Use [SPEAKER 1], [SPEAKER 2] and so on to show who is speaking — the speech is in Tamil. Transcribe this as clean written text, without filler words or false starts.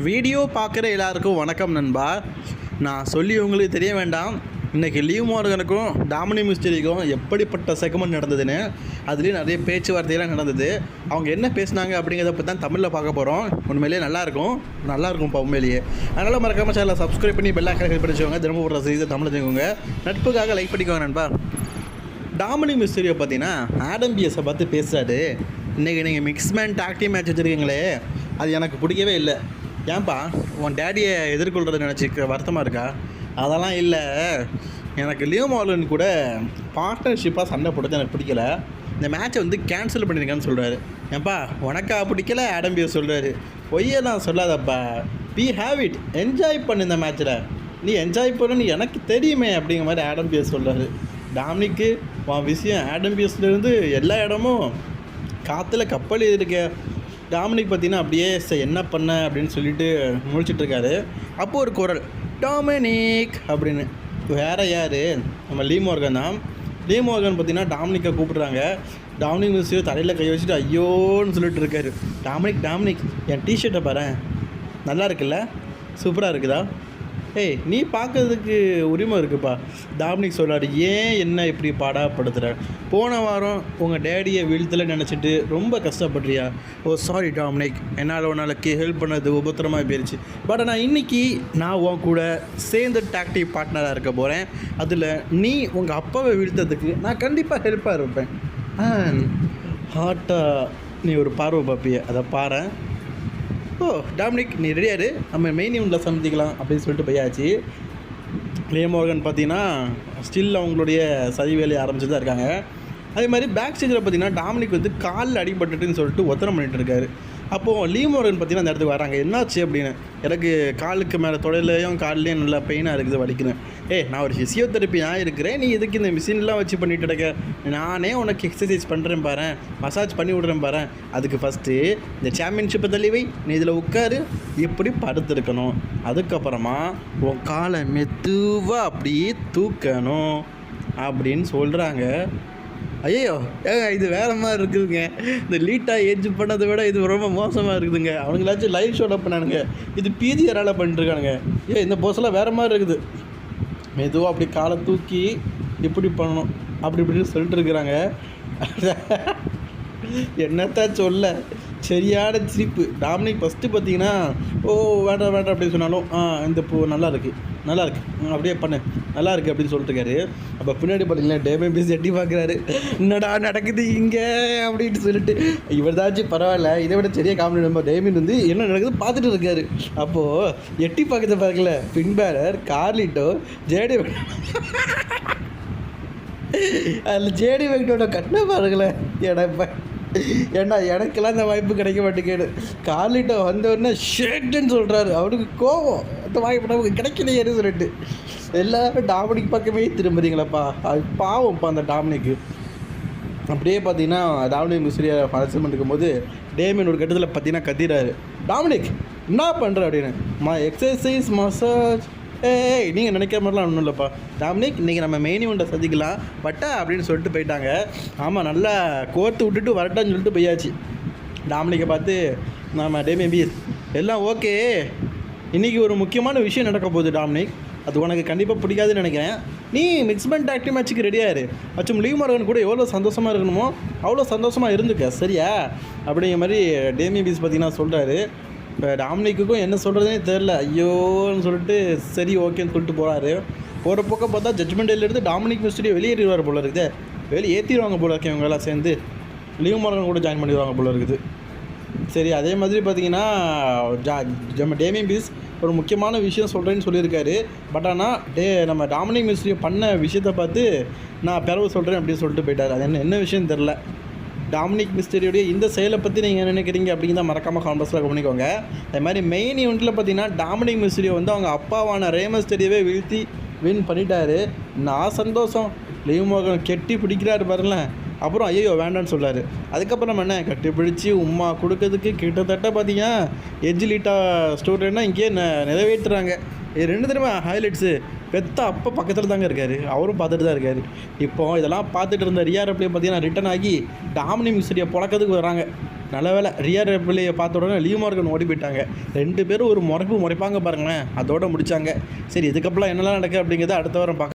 [SPEAKER 1] வீடியோ பார்க்குற எல்லாருக்கும் வணக்கம் நண்பா. நான் சொல்லி உங்களுக்கு தெரிய வேண்டாம், இன்றைக்கி லீவ் மார்கனுக்கும் டாமினிக் மிஸ்டரிக்கும் எப்படிப்பட்ட செக்மெண்ட் நடந்ததுன்னு. அதுலேயும் நிறைய பேச்சுவார்த்தையெல்லாம் நடந்தது. அவங்க என்ன பேசினாங்க அப்படிங்கிறத பற்றி தான் தமிழில் பார்க்க போகிறோம். உண்மையிலேயே நல்லாயிருக்கும்ப்பா உண்மையிலேயே. அதனால் மறக்காமல் சேனலை சப்ஸ்கிரைப் பண்ணி பெல் ஐக்கானை கிளிக் பண்ணிக்கோங்க. தினமும் ஒரு செய்தி தமிழ் தெரிஞ்சுக்கோங்க. நட்புக்காக லைக் பண்ணிக்கோங்க நண்பா. டாமினிக் மிஸ்டரியை பார்த்தீங்கன்னா ஆடம் பிஎஸை பார்த்து பேசுகிறாரு. இன்றைக்கி நீங்கள் மிக்ஸ்மேன் டாக் டீம் மேட்ச் வச்சுருக்கீங்களே, அது எனக்கு பிடிக்கவே இல்லை. ஏன்பா உன் டேடியை எதிர்கொள்கிறத நினச்சி வருத்தமாக இருக்கா? அதெல்லாம் இல்லை, எனக்கு லியோ மார்கன் கூட பார்ட்னர்ஷிப்பாக சண்டை போட்டது எனக்கு பிடிக்கல. இந்த மேட்ச்சை கேன்சல் பண்ணியிருக்கான்னு சொல்கிறாரு. ஏன்பா உனக்கா பிடிக்கல? ஆடம் பிஎஸ் சொல்கிறாரு. பொய்யெல்லாம் சொல்லாதப்பா, பி ஹேவ் இட், என்ஜாய் பண்ணு இந்த மேட்ச்சில். நீ என்ஜாய் பண்ணுன்னு எனக்கு தெரியுமே அப்படிங்கிற மாதிரி ஆடம் பிஎஸ் சொல்கிறாரு. டாமினிக்கு உன் விஷயம் ஆடம் பிஎஸ்லேருந்து எல்லா இடமும் காற்றுல கப்பல் இருக்க. டாமினிக் பார்த்தீங்கன்னா அப்படியே என்ன பண்ண அப்படின்னு சொல்லிட்டு முழிச்சிட்ருக்காரு. அப்போது ஒரு குரல், டாமினிக் அப்படின்னு. வேறு யார்? நம்ம லீ மார்கன் தான். லீ மார்கன் பார்த்தீங்கன்னா டாமினிக்கை கூப்பிட்றாங்க. டாமினிக் மிஸ் தலையில் கை வச்சுட்டு ஐயோன்னு சொல்லிட்டு இருக்காரு. டாமினிக் என் டிஷர்ட்டை பாரு, நல்லா இருக்குல்ல, சூப்பராக இருக்குதா? ஏய், நீ பார்க்கறதுக்கு உரிமை இருக்குப்பா. டாமினிக் சொல்கிறாரு, ஏன் என்ன இப்படி பாடாப்படுத்துகிற? போன வாரம் உங்கள் டேடியை வீழ்த்தில் நினச்சிட்டு ரொம்ப கஷ்டப்படுறியா? ஓ சாரி டாமினிக், என்னால் உன்னாலுக்கு ஹெல்ப் பண்ணது உபத்திரமாக போயிடுச்சு. பட் நான் இன்றைக்கி உன் கூட சேர்ந்து டாக்டிக் பார்ட்னராக இருக்க போகிறேன். அதில் நீ உங்கள் அப்பாவை வீழ்த்ததுக்கு நான் கண்டிப்பாக ஹெல்ப்பாக இருப்பேன். ஹார்ட்டாக நீ ஒரு பார்வை பார்ப்பிய, அதை பாரு. ஓ டாமினிக், நீ ரெடியாரு, நம்ம மெயின் ஈவெண்ட்டில் சந்திக்கலாம் அப்படின்னு சொல்லிட்டு போயாச்சு. லியோ மார்கன் பார்த்தீங்கன்னா ஸ்டில் அவங்களுடைய சதி வேலையை ஆரம்பிச்சு தான் இருக்காங்க. அதே மாதிரி பேக் ஸ்டேஜில் பார்த்தீங்கன்னா டாமினிக் காலில் அடிபட்டுட்டுன்னு சொல்லிட்டு ஒத்தனம் பண்ணிட்டு இருக்காரு. அப்போது லீ மார்கன் பார்த்தீங்கன்னா அந்த இடத்துக்கு வராங்க. என்னாச்சு அப்படின்னு. எனக்கு காலுக்கு மேலே தொடையிலையும் கால்லையும் நல்லா பெயினாக இருக்குது, வலிக்கிறேன். நான் ஒரு ஃபிசியோதெரப்பியாக இருக்கிறேன், நீ எதுக்கு இந்த மிஷின்லாம் வச்சு பண்ணிட்டு இருக்க? நானே உனக்கு எக்ஸசைஸ் பண்ணுறேன் பாரு, மசாஜ் பண்ணி விட்றேன் பாரு. அதுக்கு ஃபஸ்ட்டு இந்த சாம்பியன்ஷிப்பை தள்ளிவை, நீ இதில் உட்காரு, இப்படி படுத்துருக்கணும். அதுக்கப்புறமா உன் காலை மெதுவாக அப்படியே தூக்கணும் அப்படின்னு சொல்கிறாங்க. ஐயோ இது வேறு மாதிரி இருக்குதுங்க. இந்த லீட்டாக ஏஜ் பண்ணதை விட இது ரொம்ப மோசமாக இருக்குதுங்க. அவனுங்களாச்சும் லைவ் ஷோவில் பண்ணானுங்க, இது பிஜிஆரால் பண்ணிட்டுருக்கானுங்க. இந்த போஸெல்லாம் வேறு மாதிரி இருக்குது. மெதுவாக அப்படி காலை தூக்கி இப்படி பண்ணணும், அப்படி இப்படின்னு சொல்லிட்டு இருக்கிறாங்க. என்னத்தான் சொல்ல, சரியான சிரிப்பு. டாமினிக் ஃபஸ்ட்டு பார்த்தீங்கன்னா வேண்டாம் அப்படின்னு சொன்னாலும் இந்த பூ நல்லா இருக்குது அப்படியே பண்ணு, நல்லா இருக்குது அப்படின்னு சொல்லிட்டு இருக்காரு. அப்போ பின்னாடி பார்த்தீங்கன்னா டேமியன் பீஸ் எட்டி பார்க்குறாரு. என்னடா நடக்குது இங்கே அப்படின்னு சொல்லிட்டு. இவர் தாச்சும் பரவாயில்ல, இதை விட சரியாக காமெடி. நம்ம டேமியன் என்ன நடக்குது பார்த்துட்டு இருக்காரு. அப்போது எட்டி பார்க்கறத பார்க்கல, பின்பேரர் கார்லிட்டோ ஜேடி அதில் ஜேடி வெங்கடோட கட்டின பாருங்களேன். ஏண்டா எனக்கெல்லாம் இந்த வாய்ப்பு கிடைக்க மாட்டேங்குது. கார்லிட்டோ வந்தவொடனே ஷேட்டுன்னு சொல்கிறாரு. அவனுக்கு கோவம், அந்த வாய்ப்பு நமக்கு கிடைக்கலையேன்னு சொல்லிட்டு எல்லோரும் டாமினிக் பக்கமே திரும்புறீங்களப்பா. அது பாவம்ப்பா அந்த டாமினிக்கு. அப்படியே பார்த்தீங்கன்னா டாமினிக் மிஸ்டரியை பரிசல் பண்ணிக்கும் போது டேமியன் ஒரு கட்டத்தில் பார்த்தீங்கன்னா கத்திறாரு. டாமினிக் என்ன பண்ணுற அப்படின்னு. Exercise massage. நீங்கள் நினைக்கிற மாதிரிலாம் ஒன்றும் இல்லைப்பா டாமினிக், இன்றைக்கி நம்ம மெயின் ஈவெண்ட்டை சந்திக்கலாம் பட்டா அப்படின்னு சொல்லிட்டு போயிட்டாங்க. ஆமாம், நல்லா கோர்த்து விட்டுட்டு வரட்டான்னு சொல்லிட்டு போயாச்சு. டாமினிக்கை பார்த்து நம்ம டேமியன் பீஸ் எல்லாம் ஓகே, இன்றைக்கி ஒரு முக்கியமான விஷயம் நடக்க போகுது டாமினிக், அது உனக்கு கண்டிப்பாக பிடிக்காதுன்னு நினைக்கிறேன். நீ மிக்ஸ்மேன் டாக் டீம் மேட்ச்சுக்கு ரெடியாரு. மற்றும் லீ மார்கன் கூட எவ்வளோ சந்தோஷமாக இருக்கணுமோ அவ்வளோ சந்தோஷமாக இருந்துக்க, சரியா அப்படிங்கிற மாதிரி டேமியன் பீஸ் பார்த்தீங்கன்னா சொல்கிறாரு. இப்போ டாமினிக்குக்கும் என்ன சொல்கிறதுனே தெரில. ஐயோன்னு சொல்லிட்டு சரி ஓகேன்னு சொல்லிட்டு போகிறாரு. போகிற பக்கம் பார்த்தா ஜட்மெண்ட் டேலேருந்து டாமினிக் மிஸ்டரியை வெளியேறிடுவார் போல இருக்குது. ஏற்றிடுவாங்க போல இருக்கு. இவங்கெல்லாம் சேர்ந்து லீவ் மார்கன் கூட ஜாயின் பண்ணிடுவாங்க போல இருக்குது. சரி, அதே மாதிரி பார்த்தீங்கன்னா நம்ம டேமியன் பீஸ் ஒரு முக்கியமான விஷயம் சொல்கிறேன்னு சொல்லியிருக்காரு. பட் ஆனால் நம்ம டாமினிக் மிஸ்டரியை பண்ண விஷயத்தை பார்த்து நான் பிறகு சொல்கிறேன் அப்படின்னு சொல்லிட்டு போயிட்டார். அது என்ன விஷயம் தெரில. டாமினிக் மிஸ்டரியோடைய இந்த செயலை பற்றி நீங்கள் என்ன நினைக்கிறீங்க அப்படிங்கிறத மறக்காமல் கான்வர்ஸில் கவனிக்கோங்க. அதே மாதிரி மெயின் ஈவெண்ட்டில் பார்த்தீங்கன்னா டாமினிக் மிஸ்டரியோ அவங்க அப்பாவான ரே மிஸ்டரியவே வீழ்த்தி வின் பண்ணிட்டாரு. நான் சந்தோஷம். லீ மார்கன் கெட்டி பிடிக்கிறாரு பாருங்களேன். அப்புறம் ஐயோ வேண்டான்னு சொல்கிறாரு. அதுக்கப்புறம் நம்ம என்ன கட்டி பிடிச்சி உமா கொடுக்கறதுக்கு கிட்டத்தட்ட பார்த்தீங்கன்னா எஜ்ஜிலிட்டா ஸ்டோரினா இங்கேயே நிறைவேற்றுறாங்க. இது 2 தடவை ஹைலைட்ஸு. பெத்த அப்போ பக்கத்தில் தாங்க இருக்கார், அவரும் பார்த்துட்டு தான் இருக்கார். இப்போது இதெல்லாம் பார்த்துட்டு இருந்த ரியா ரெப்ளே பார்த்தீங்கன்னா ரிட்டன் ஆகி டாமினிக் மிஸ்டரியை புழக்கிறதுக்கு வராங்க. நல்ல வேளை ரியா ரிப்ளியை பார்த்த உடனே லீவ் மார்கன் ஓடி போயிட்டாங்க. 2 பேரும் ஒரு முறைப்பாங்க பாருங்களேன், அதோட முடிச்சாங்க. சரி இதுக்கப்புறம் என்னெல்லாம் நடக்குது அப்படிங்கிறத அடுத்த வாரம் பார்க்க